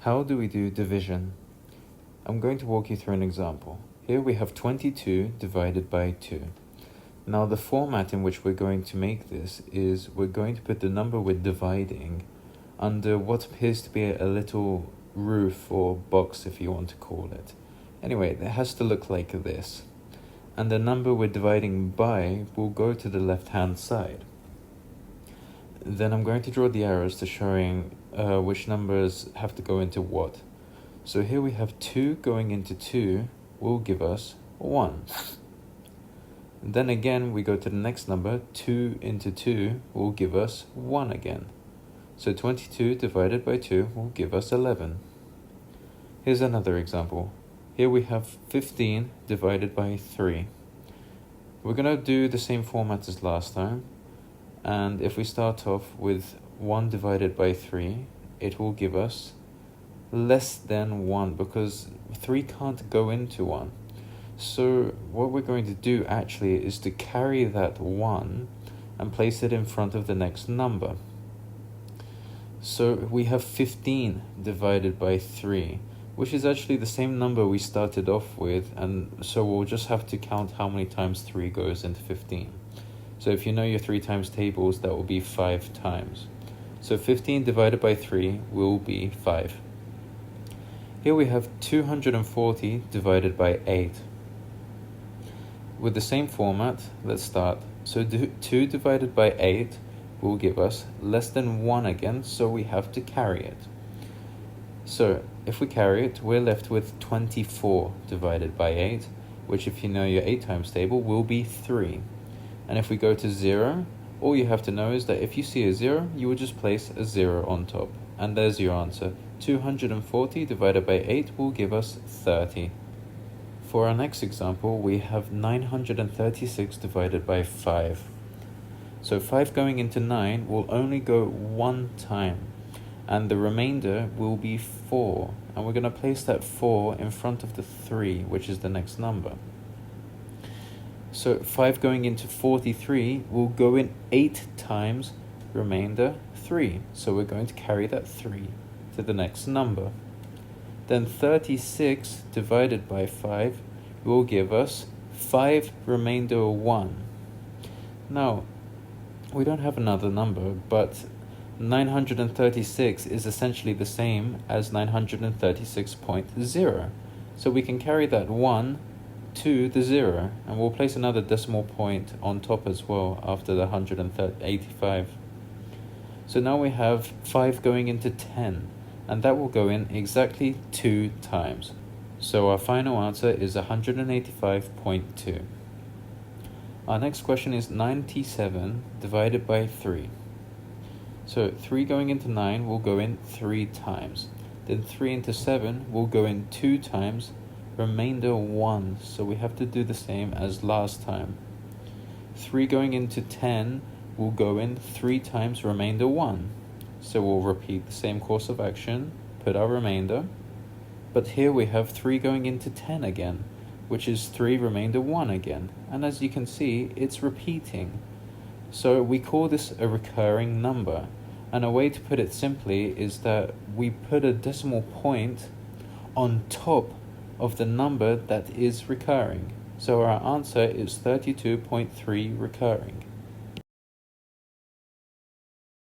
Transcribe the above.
How do we do division? I'm going to walk you through an example. Here we have 22 divided by 2. Now the format in which we're going to make this is we're going to put the number we're dividing under what appears to be a little roof or box, if you want to call it. Anyway, it has to look like this. And the number we're dividing by will go to the left-hand side. Then I'm going to draw the arrows to showing which numbers have to go into what. So here we have 2 going into 2 will give us 1. Then again we go to the next number, 2 into 2 will give us 1 again. So 22 divided by 2 will give us 11. Here's another example. Here we have 15 divided by 3. We're going to do the same format as last time. And if we start off with 1 divided by 3, it will give us less than 1 because 3 can't go into 1. So what we're going to do actually is to carry that 1 and place it in front of the next number. So we have 15 divided by 3, which is actually the same number we started off with, and so we'll just have to count how many times 3 goes into 15. So if you know your 3 times tables, that will be 5 times. So 15 divided by 3 will be 5. Here we have 240 divided by 8. With the same format, let's start. So 2 divided by 8 will give us less than 1 again, so we have to carry it. So if we carry it, we're left with 24 divided by 8, which if you know your 8 times table will be 3. And if we go to 0, all you have to know is that if you see a 0, you would just place a 0 on top. And there's your answer. 240 divided by 8 will give us 30. For our next example, we have 936 divided by 5. So 5 going into 9 will only go 1 time, and the remainder will be 4. And we're going to place that 4 in front of the 3, which is the next number. So 5 going into 43 will go in 8 times, remainder 3. So we're going to carry that 3 to the next number. Then 36 divided by 5 will give us 5 remainder 1. Now, we don't have another number, but 936 is essentially the same as 936.0. So we can carry that 1 to the 0, and we'll place another decimal point on top as well after the 185. So now we have 5 going into 10, and that will go in exactly 2 times. So our final answer is 185.2. Our next question is 97 divided by 3. So 3 going into 9 will go in 3 times. Then 3 into 7 will go in 2 times, remainder 1. So we have to do the same as last time. 3 going into 10 will go in 3 times, remainder 1. So we'll repeat the same course of action, put our remainder. But here we have 3 going into 10 again, which is 3 remainder 1 again. And as you can see, it's repeating. So we call this a recurring number. And a way to put it simply is that we put a decimal point on top of the number that is recurring. So our answer is 32.3 recurring.